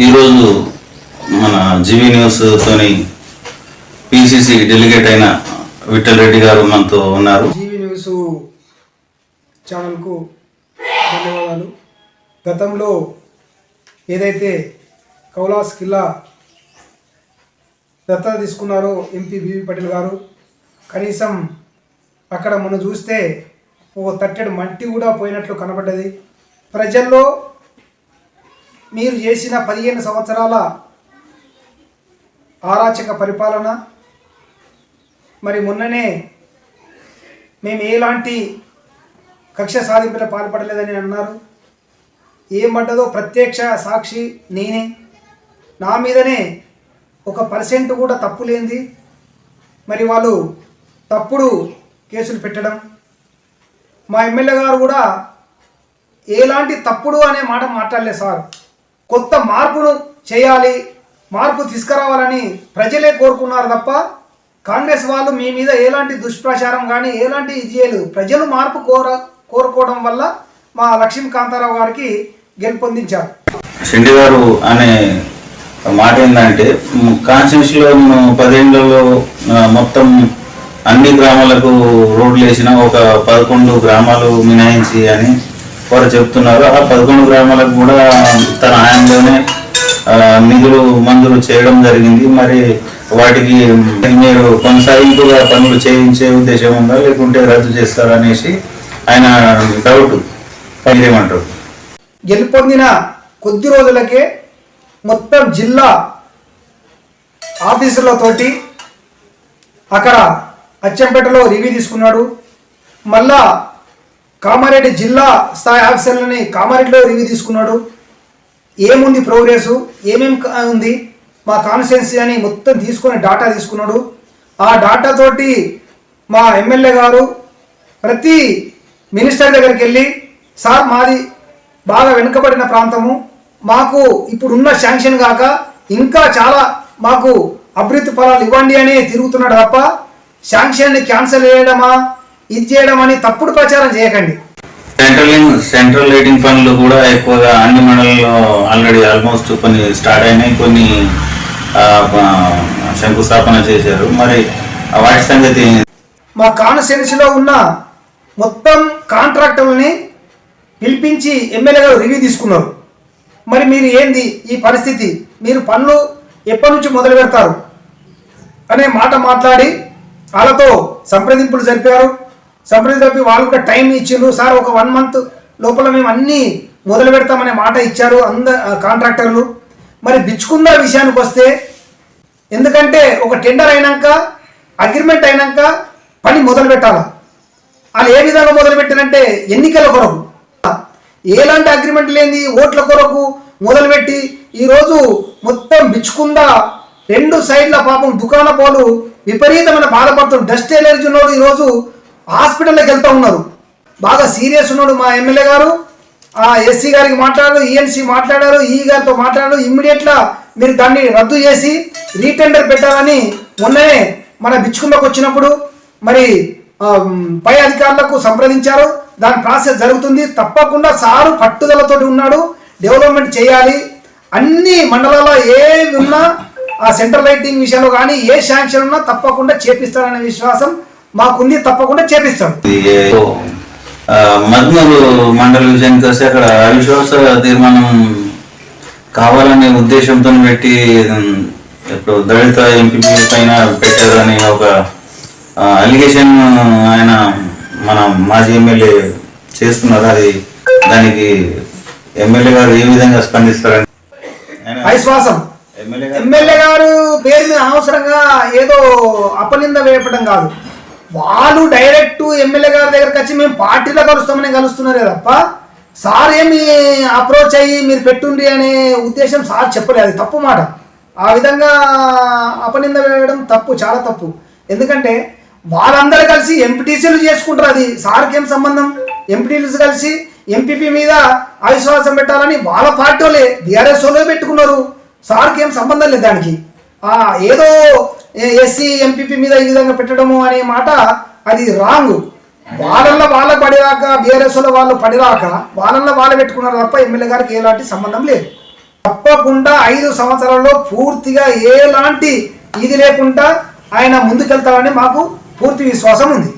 ఈరోజు మన GV news తోని పిసిసి డెలిగేట్ అయిన విఠల్ రెడ్డి గారు మనతో ఉన్నారు. జీవీ న్యూస్ ఛానల్కు ధన్యవాదాలు. గతంలో ఏదైతే కౌలాస్ కిల్లా దత్తత తీసుకున్నారో ఎంపీ బీవీ పటేల్ గారు, కనీసం అక్కడ మనం చూస్తే ఓ తట్టెడు మట్టి కూడా పోయినట్లు కనబడ్డది. ప్రజల్లో మీరు చేసిన 15 సంవత్సరాల అరాచక పరిపాలన, మరి మొన్ననే మేము ఎలాంటి కక్ష సాధింపులో పాల్పడలేదని అన్నారు. ఏం పడ్డదో ప్రత్యక్ష సాక్షి నేనే. నా మీదనే 1% కూడా తప్పు లేనిది మరి వాళ్ళు తప్పుడు కేసులు పెట్టడం. మా ఎమ్మెల్యే గారు కూడా ఎలాంటి తప్పుడు అనే మాట మాట్లాడలేదు సార్. కొత్త మార్పును చేయాలి, మార్పు తీసుకురావాలని ప్రజలే కోరుకున్నారు తప్ప కాంగ్రెస్ వాళ్ళు మీ మీద ఎలాంటి దుష్ప్రచారం కానీ ఎలాంటి ఇది చేయలేదు. ప్రజలు మార్పు కోరుకోవడం వల్ల మా లక్ష్మీకాంతారావు గారికి గెలుపొందించారు. షెండి గారు అనే మాట ఏంటంటే, కాన్స్టిట్యూన్సీలో 10 ఏళ్లలో మొత్తం అన్ని గ్రామాలకు రోడ్లు వేసిన ఒక 11 గ్రామాలు మినహాయించి అని వారు చెప్తున్నారు. ఆ 11 గ్రామాలకు కూడా తన హయాంలోనే నిధులు మంజూరు చేయడం జరిగింది. మరి వాటికి మీరు కొనసాగింపుగా పనులు చేయించే ఉద్దేశం ఉందా, లేకుంటే రద్దు చేస్తారనేసి ఆయన డౌట్. మీరేమంటారు? గెలుపొందిన కొద్ది రోజులకే మొత్తం జిల్లా ఆఫీసులతోటి అక్కడ అచ్చంపేటలో రివ్యూ తీసుకున్నాడు. మళ్ళా కామారెడ్డి జిల్లా స్థాయి ఆఫీసర్లని కామారెడ్డిలో రివ్యూ తీసుకున్నాడు. ఏముంది ప్రోగ్రెస్, ఏమేమి ఉంది మా కాన్స్టిట్యున్సీ అని మొత్తం తీసుకొని డాటా తీసుకున్నాడు. ఆ డాటా తోటి మా ఎమ్మెల్యే గారు ప్రతి మినిస్టర్ దగ్గరికి వెళ్ళి, సార్ మాది బాగా వెనుకబడిన ప్రాంతము, మాకు ఇప్పుడున్న శాంక్షన్ కాక ఇంకా చాలా మాకు అభివృద్ధి ఫలాలు ఇవ్వండి అని తిరుగుతున్నాడు తప్ప శాంక్షన్ని క్యాన్సిల్ చేయడమా ఇది చేయడం అని తప్పుడు ప్రచారం చేయకండి. సెంట్రల్ లైటింగ్ పనులు కూడా ఎక్కువగా అన్ని మండలంలో ఆల్రెడీ ఆల్మోస్ట్ కొన్ని స్టార్ట్ అయినాయి, కొన్ని శంకుస్థాపన చేశారు. మరి వాటి సంగతి మా కాన్స్టిట్యున్సీలో ఉన్న మొత్తం కాంట్రాక్టర్లని పిలిపించి ఎమ్మెల్యే గారు రివ్యూ తీసుకున్నారు. మరి మీరు ఏంది ఈ పరిస్థితి, మీరు పనులు ఎప్పటి నుంచి మొదలు పెడతారు అనే మాట మాట్లాడి వాళ్ళతో సంప్రదింపులు జరిపారు. సంప్రదింపు వాళ్ళు కూడా టైం ఇచ్చిండ్రు. సార్ ఒక 1 మంత్ లోపల మేము అన్నీ మొదలు పెడతామనే మాట ఇచ్చారు కాంట్రాక్టర్లు. మరి బిచ్చుకుందా విషయానికి వస్తే, ఎందుకంటే ఒక టెండర్ అయినాక అగ్రిమెంట్ అయినాక పని మొదలు పెట్టాలి. వాళ్ళు ఏ విధంగా మొదలు పెట్టారంటే ఎన్నికల కొరకు, ఎలాంటి అగ్రిమెంట్ లేని ఓట్ల కొరకు మొదలుపెట్టి ఈరోజు మొత్తం బిచ్చుకుందా 2 సైడ్ల పాపం దుకాణ పోలు విపరీతమైన బాధపడుతున్నారు. డస్ట్ ఎలర్జీ ఉన్నాడు, ఈరోజు హాస్పిటల్లోకి వెళ్తూ ఉన్నారు. బాగా సీరియస్ ఉన్నాడు మా ఎమ్మెల్యే గారు. ఎస్సీ గారికి మాట్లాడారు, ఈఎన్సీ మాట్లాడారు, ఈ గారితో మాట్లాడారు. ఇమ్మీడియట్గా మీరు దాన్ని రద్దు చేసి రీటెండర్ పెట్టాలని మొన్ననే మన బిచ్చుకుందకు వచ్చినప్పుడు మరి పై అధికారులకు సంప్రదించారు. దాని ప్రాసెస్ జరుగుతుంది. తప్పకుండా సారు పట్టుదలతోటి ఉన్నాడు, డెవలప్మెంట్ చేయాలి. అన్ని మండలాల్లో ఏవి ఉన్నా ఆ సెంట్రల్ లైటింగ్ విషయంలో కానీ ఏ శాంక్షన్ ఉన్నా తప్పకుండా చేపిస్తారనే విశ్వాసం మాకుంది. తప్పకుండా చేపిస్తాం. మద్నూరు మండల విషయానికి వస్తే అక్కడ అవిశ్వాస తీర్మానం కావాలనే ఉద్దేశంతో పెట్టి ఇప్పుడు దళిత ఎంపీ పైన పెట్టారు అని ఒక అలిగేషన్ ఆయన మన మాజీ ఎమ్మెల్యే చేస్తున్నారు. అది దానికి ఎమ్మెల్యే గారు ఏ విధంగా స్పందిస్తారని అవిశ్వాసం ఎమ్మెల్యే గారు పేరు మీద అనవసరంగా ఏదో అపనింద వేయడం కాదు. వాళ్ళు డైరెక్ట్ ఎమ్మెల్యే గారి దగ్గరకు వచ్చి మేము పార్టీలో కలుస్తామని కలుస్తున్నారే తప్ప సార్ ఏమి అప్రోచ్ అయ్యి మీరు పెట్టుండ్రి అనే ఉద్దేశం సార్ చెప్పలేదు. అది తప్పు మాట. ఆ విధంగా అపనింద వేయడం తప్పు, చాలా తప్పు. ఎందుకంటే వాళ్ళందరూ కలిసి ఎంపీటీసీలు చేసుకుంటారు. అది సార్కి ఏం సంబంధం? ఎంపీటీసీలు కలిసి ఎంపీపీ మీద అవిశ్వాసం పెట్టాలని వాళ్ళ పార్టీ వాళ్ళే బీఆర్ఎస్ వాళ్ళు పెట్టుకున్నారు. సార్కి ఏం సంబంధం లేదు దానికి. ఏదో ఎస్సీ ఎంపీపీ మీద ఈ విధంగా పెట్టడము అనే మాట అది రాంగ్. వాళ్ళల్లో వాళ్ళ పడిరాక బీఆర్ఎస్ వాళ్ళు పడిరాక వాళ్ళల్లో వాళ్ళు పెట్టుకున్నారు తప్ప ఎమ్మెల్యే గారికి ఎలాంటి సంబంధం లేదు. తప్పకుండా 5 సంవత్సరాల్లో పూర్తిగా ఎలాంటి ఇది లేకుండా ఆయన ముందుకెళ్తామని మాకు పూర్తి విశ్వాసం ఉంది.